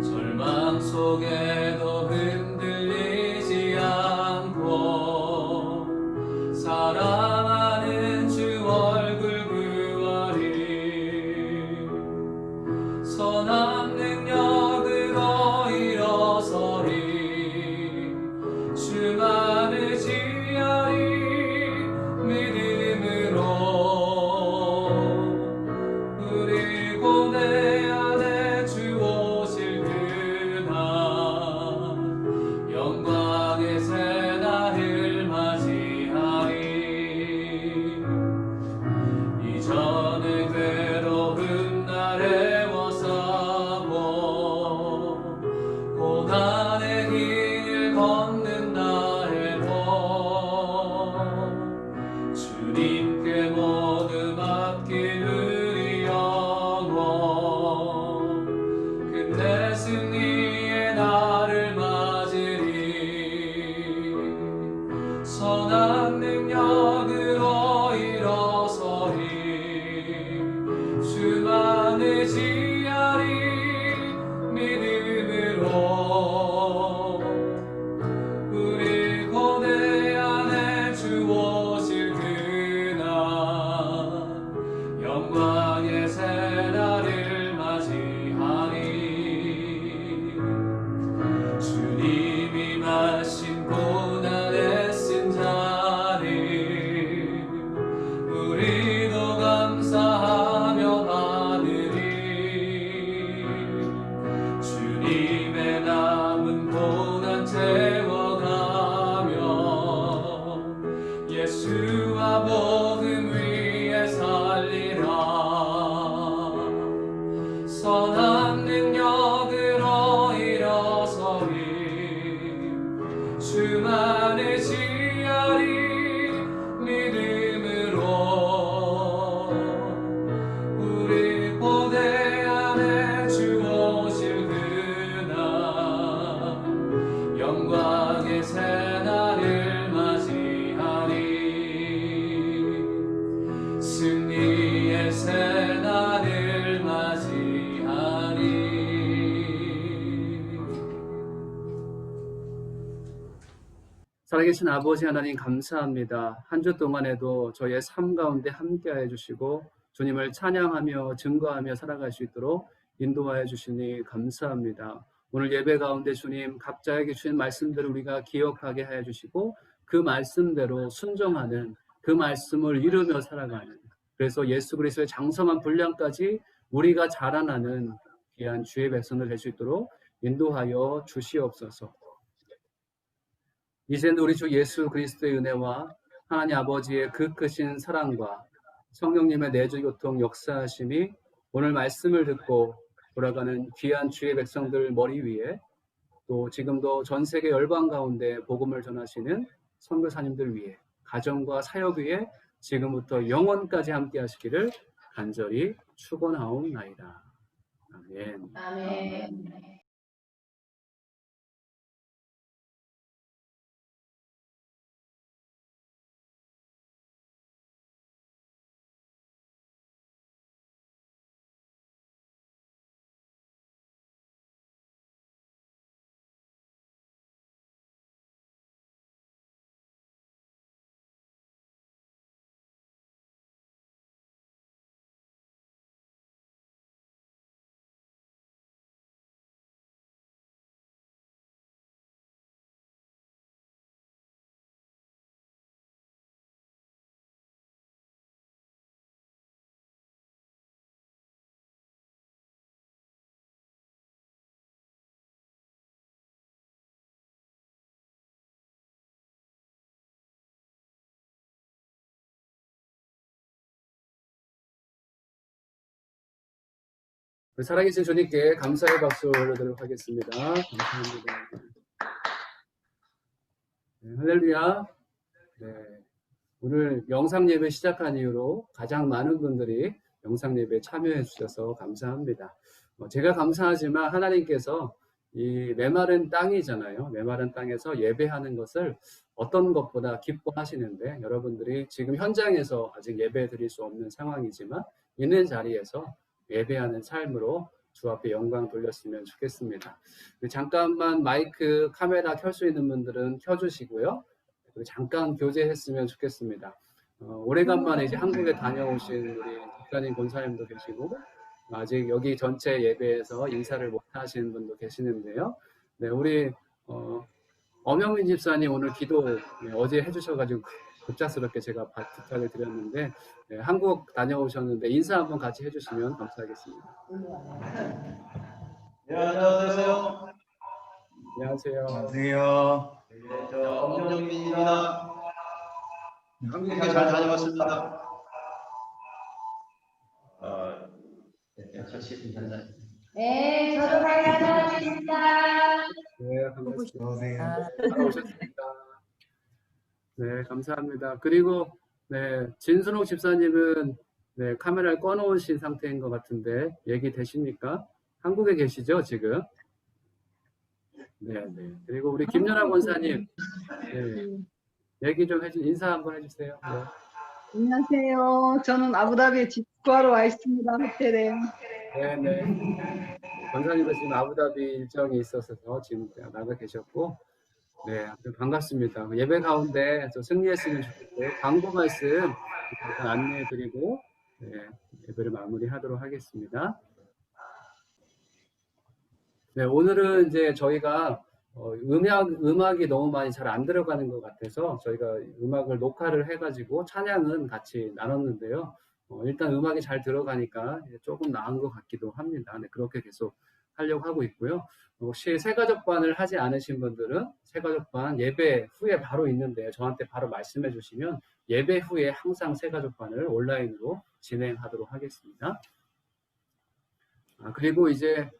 절망 속에도 흔들리지 않고 사랑하는 주 얼굴 구하리 선한 능력으로 일어서리 주만을 지하리 믿음으로 그리고 내 안에 주 오실 그날 영광의 새날을 맞이하리 이전의 괴로운 날에 워싸고 고난의 길을 걷는다 해도 주님께 모두 맡긴 우리 영혼 끝내 승리의 날을 맞으리 선한 능력으로 일어서리 주만을 지하리 믿음으로 그리고 내 안에 주 오실 그날 영광의 새날을 맞이하리 주님이 마신 고난의 쓴 잔을 우리도 감사하며 받으리 주님의 남은 고난 주만의 지하리 믿음으로 우리 고대 안에 주 오실 그날 영광의 새날을 맞이하리 승리의 새날을 맞이하리. 살아계신 아버지 하나님 감사합니다. 한 주 동안에도 저희의 삶 가운데 함께하여 주시고 주님을 찬양하며 증거하며 살아갈 수 있도록 인도하여 주시니 감사합니다. 오늘 예배 가운데 주님 각자에게 주신 말씀들을 우리가 기억하게 하여 주시고 그 말씀대로 순종하는, 그 말씀을 이루며 살아가는, 그래서 예수 그리스도의 장성한 분량까지 우리가 자라나는 귀한 주의 백성들 될 수 있도록 인도하여 주시옵소서. 이제는 우리 주 예수 그리스도의 은혜와 하나님 아버지의 그 크신 사랑과 성령님의 내주교통 역사하심이 오늘 말씀을 듣고 돌아가는 귀한 주의 백성들 머리 위에, 또 지금도 전 세계 열방 가운데 복음을 전하시는 선교사님들 위에, 가정과 사역 위에 지금부터 영원까지 함께 하시기를 간절히 축원하옵나이다. 아멘. 아멘. 살아계신 주님께 감사의 박수 올려드리도록 하겠습니다. 감사합니다. 네, 할렐루야. 네, 오늘 영상 예배 시작한 이후로 가장 많은 분들이 영상 예배에 참여해 주셔서 감사합니다. 제가 감사하지만 하나님께서 이 메마른 땅이잖아요. 메마른 땅에서 예배하는 것을 어떤 것보다 기뻐하시는데, 여러분들이 지금 현장에서 아직 예배 드릴 수 없는 상황이지만 있는 자리에서 예배하는 삶으로 주 앞에 영광 돌렸으면 좋겠습니다. 잠깐만 마이크, 카메라 켤 수 있는 분들은 켜주시고요. 그리고 잠깐 교제했으면 좋겠습니다. 오래간만에 이제 한국에 다녀오신 우리 집사님, 권사님도 계시고, 아직 여기 전체 예배에서 인사를 못 하신 분도 계시는데요. 네, 우리 엄영민 집사님 오늘 기도 어제 해주셔가지고 급작스럽게 제가 부탁을 드렸는데, 네, 한국 다녀오셨는데 인사 한번 같이 해주시면 감사하겠습니다. 네, 안녕하세요. 안녕하세요. 안녕하세요. 네, 저 엄정민입니다. 한국에 잘 다녀왔습니다. 같이 인사드립니다. 네, 저도 잘 다녀왔습니다. 네, 반갑습니다. 안녕하세요. 오셨습니다. 네, 감사합니다. 그리고 네, 진순옥 집사님은 네, 카메라를 꺼놓으신 상태인 것 같은데 얘기 되십니까? 한국에 계시죠, 지금? 네, 네. 그리고 우리 김연아 권사님, 네, 얘기 좀 인사 한번 해주세요. 네. 안녕하세요. 저는 아부다비에 집구하러 와 있습니다. 호텔에. 네, 네. 권사님도 지금 아부다비 일정이 있어서 지금 나가 계셨고, 네, 반갑습니다. 예배 가운데 좀 승리했으면 좋겠고, 광고 말씀 잠깐 안내해드리고, 네, 예배를 마무리하도록 하겠습니다. 네, 오늘은 이제 저희가 음악이 너무 많이 잘 안 들어가는 것 같아서 저희가 음악을 녹화를 해가지고 찬양은 같이 나눴는데요. 일단 음악이 잘 들어가니까 조금 나은 것 같기도 합니다. 네, 그렇게 계속 하려고 하고 있고요. 혹시 새가족반을 하지 않으신 분들은 새가족반 예배 후에 바로 있는데 저한테 바로 말씀해 주시면 예배 후에 항상 새가족반을 온라인으로 진행하도록 하겠습니다. 그리고 이제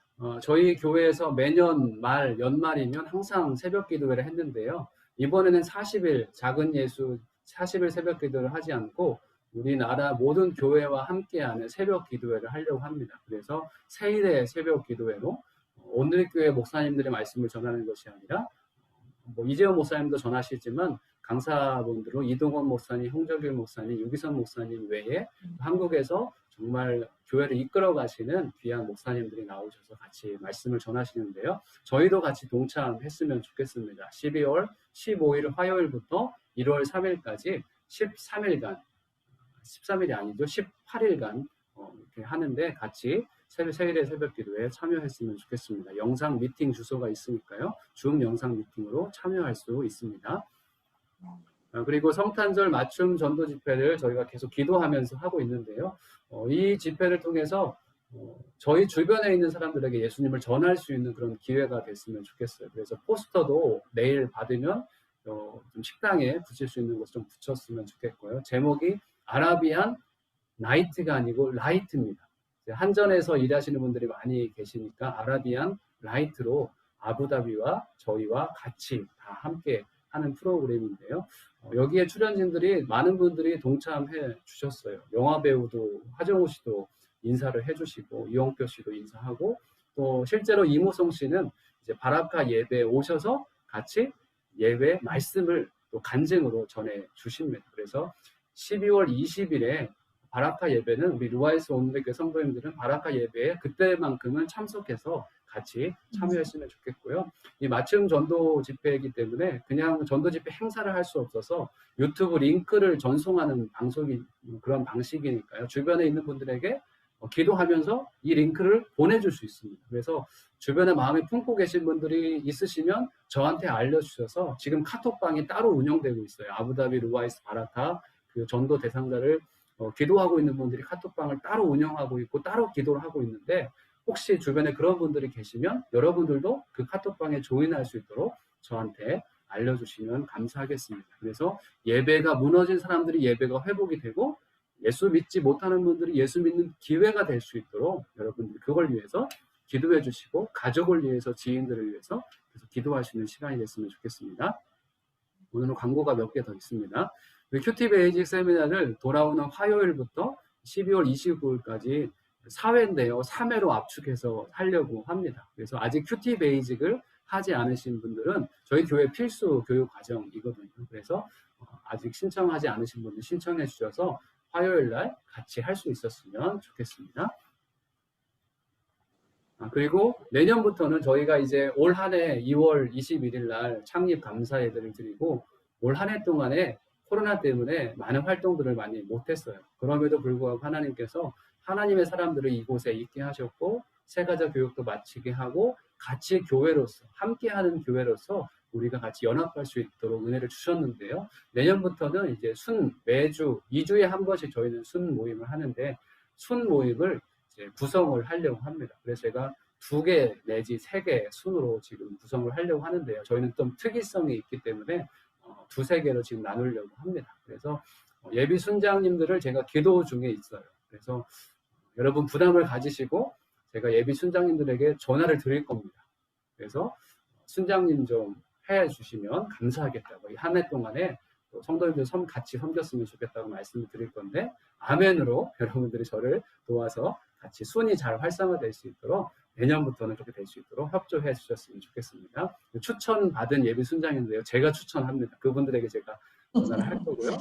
저희 교회에서 매년 연말이면 항상 새벽 기도회를 했는데요. 이번에는 40일 작은 예수 40일 새벽 기도를 하지 않고 우리나라 모든 교회와 함께하는 새벽 기도회를 하려고 합니다. 그래서 세 일의 새벽 기도회로 오늘 교회 목사님들의 말씀을 전하는 것이 아니라 뭐 이재호 목사님도 전하시지만 강사분들로 이동원 목사님, 홍정길 목사님, 유기선 목사님 외에 한국에서 정말 교회를 이끌어 가시는 귀한 목사님들이 나오셔서 같이 말씀을 전하시는데요. 저희도 같이 동참했으면 좋겠습니다. 12월 15일 화요일부터 1월 3일까지 13일간 13일이 아니죠. 18일간 이렇게 하는데 같이 세일의 새벽 기도에 참여했으면 좋겠습니다. 영상 미팅 주소가 있으니까요. 줌 영상 미팅으로 참여할 수 있습니다. 그리고 성탄절 맞춤 전도 집회를 저희가 계속 기도하면서 하고 있는데요. 이 집회를 통해서 저희 주변에 있는 사람들에게 예수님을 전할 수 있는 그런 기회가 됐으면 좋겠어요. 그래서 포스터도 내일 받으면 좀 식당에 붙일 수 있는 곳 좀 붙였으면 좋겠고요. 제목이 아라비안 나이트가 아니고 라이트입니다. 한전에서 일하시는 분들이 많이 계시니까 아라비안 라이트로 아부다비와 저희와 같이 다 함께 하는 프로그램인데요. 여기에 출연진들이 많은 분들이 동참해 주셨어요. 영화배우도 하정우 씨도 인사를 해주시고 이용표 씨도 인사하고 또 실제로 이모성 씨는 이제 바라카 예배에 오셔서 같이 예배 말씀을 또 간증으로 전해 주십니다. 그래서 12월 20일에 바라카 예배는 우리 루아이스 온누리교회 성도님들은 바라카 예배에 그때만큼은 참석해서 같이 참여했으면 좋겠고요. 이 맞춤 전도 집회이기 때문에 그냥 전도 집회 행사를 할 수 없어서 유튜브 링크를 전송하는 그런 방식이니까요. 주변에 있는 분들에게 기도하면서 이 링크를 보내줄 수 있습니다. 그래서 주변에 마음에 품고 계신 분들이 있으시면 저한테 알려주셔서 지금 카톡방이 따로 운영되고 있어요. 아부다비 루아이스 바라카 그 전도 대상자를 기도하고 있는 분들이 카톡방을 따로 운영하고 있고 따로 기도를 하고 있는데 혹시 주변에 그런 분들이 계시면 여러분들도 그 카톡방에 조인할 수 있도록 저한테 알려주시면 감사하겠습니다. 그래서 예배가 무너진 사람들이 예배가 회복이 되고 예수 믿지 못하는 분들이 예수 믿는 기회가 될 수 있도록 여러분들이 그걸 위해서 기도해 주시고 가족을 위해서 지인들을 위해서 그래서 기도하시는 시간이 됐으면 좋겠습니다. 오늘은 광고가 몇 개 더 있습니다. 큐티 베이직 세미나를 돌아오는 화요일부터 12월 29일까지 4회인데요. 3회로 압축해서 하려고 합니다. 그래서 아직 큐티 베이직을 하지 않으신 분들은 저희 교회 필수 교육 과정이거든요. 그래서 아직 신청하지 않으신 분들 신청해 주셔서 화요일 날 같이 할 수 있었으면 좋겠습니다. 그리고 내년부터는 저희가 이제 올 한 해 2월 21일 날 창립 감사 예배를 드리고 올 한 해 동안에 코로나 때문에 많은 활동들을 많이 못했어요. 그럼에도 불구하고 하나님께서 하나님의 사람들을 이곳에 있게 하셨고 세가자 교육도 마치게 하고 같이 교회로서 함께하는 교회로서 우리가 같이 연합할 수 있도록 은혜를 주셨는데요. 내년부터는 이제 매주 2주에 한 번씩 저희는 순 모임을 하는데 순 모임을 이제 구성을 하려고 합니다. 그래서 제가 2개 내지 3개 순으로 지금 구성을 하려고 하는데요. 저희는 좀 특이성이 있기 때문에 2-3개로 지금 나누려고 합니다. 그래서 예비 순장님들을 제가 기도 중에 있어요. 그래서 여러분 부담을 가지시고 제가 예비 순장님들에게 전화를 드릴 겁니다. 그래서 순장님 좀 해주시면 감사하겠다고 이 한 해 동안에 성도님들 같이 섬겼으면 좋겠다고 말씀을 드릴 건데 아멘으로 여러분들이 저를 도와서 같이 순이 잘 활성화될 수 있도록 내년부터는 그렇게 될 수 있도록 협조해 주셨으면 좋겠습니다. 추천받은 예비 순장인데요. 제가 추천합니다. 그분들에게 제가 전화를 할 거고요.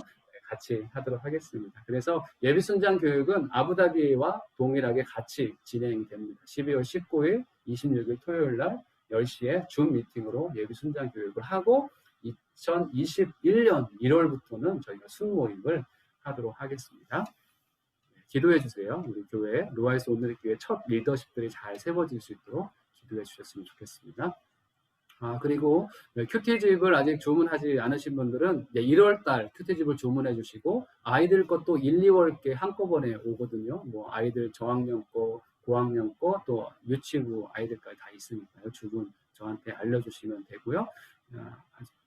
같이 하도록 하겠습니다. 그래서 예비 순장 교육은 아부다비와 동일하게 같이 진행됩니다. 12월 19일, 26일 토요일 날 10시에 줌 미팅으로 예비 순장 교육을 하고 2021년 1월부터는 저희가 순 모임을 하도록 하겠습니다. 기도해 주세요. 우리 교회 루아이스 온누리 교회 첫 리더십들이 잘 세워질 수 있도록 기도해 주셨으면 좋겠습니다. 그리고 큐티집을 아직 주문하지 않으신 분들은 1월달 큐티집을 주문해 주시고 아이들 것도 1, 2월께 한꺼번에 오거든요. 뭐 아이들 저학년 거, 고학년 거, 또 유치부 아이들까지 다 있으니까요. 주문 저한테 알려주시면 되고요.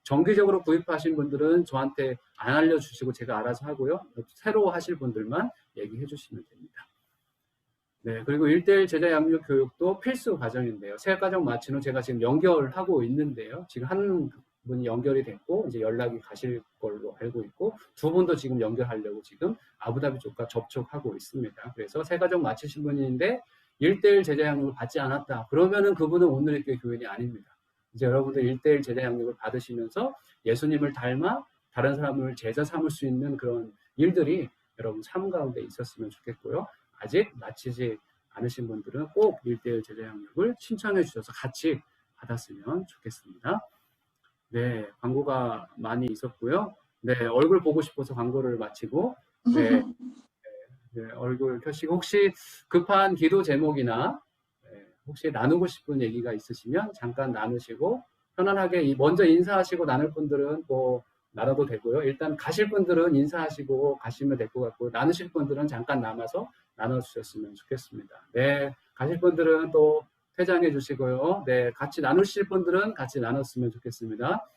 정기적으로 구입하신 분들은 저한테 안 알려주시고 제가 알아서 하고요. 새로 하실 분들만 얘기해 주시면 됩니다. 네, 그리고 1:1 제자 양육 교육도 필수 과정인데요. 새 과정 마친 후 제가 지금 연결하고 있는데요. 지금 한 분이 연결이 됐고 이제 연락이 가실 걸로 알고 있고 두 분도 지금 연결하려고 지금 아부다비 쪽과 접촉하고 있습니다. 그래서 새 가족 마치신 분인데 1:1 제자 양육을 받지 않았다. 그러면은 그분은 오늘의 교인이 아닙니다. 이제 여러분들 1:1 제자 양육을 받으시면서 예수님을 닮아 다른 사람을 제자 삼을 수 있는 그런 일들이 여러분 삶 가운데 있었으면 좋겠고요. 아직 마치지 않으신 분들은 꼭 1:1 제자 양육을 신청해 주셔서 같이 받았으면 좋겠습니다. 네, 광고가 많이 있었고요. 네, 얼굴 보고 싶어서 광고를 마치고 네, 네, 얼굴 켜시고 혹시 급한 기도 제목이나 혹시 나누고 싶은 얘기가 있으시면 잠깐 나누시고 편안하게 먼저 인사하시고 나눌 분들은 뭐 나눠도 되고요. 일단 가실 분들은 인사하시고 가시면 될 것 같고 나누실 분들은 잠깐 남아서 나눠주셨으면 좋겠습니다. 네, 가실 분들은 또 퇴장해 주시고요. 네, 같이 나누실 분들은 같이 나눴으면 좋겠습니다.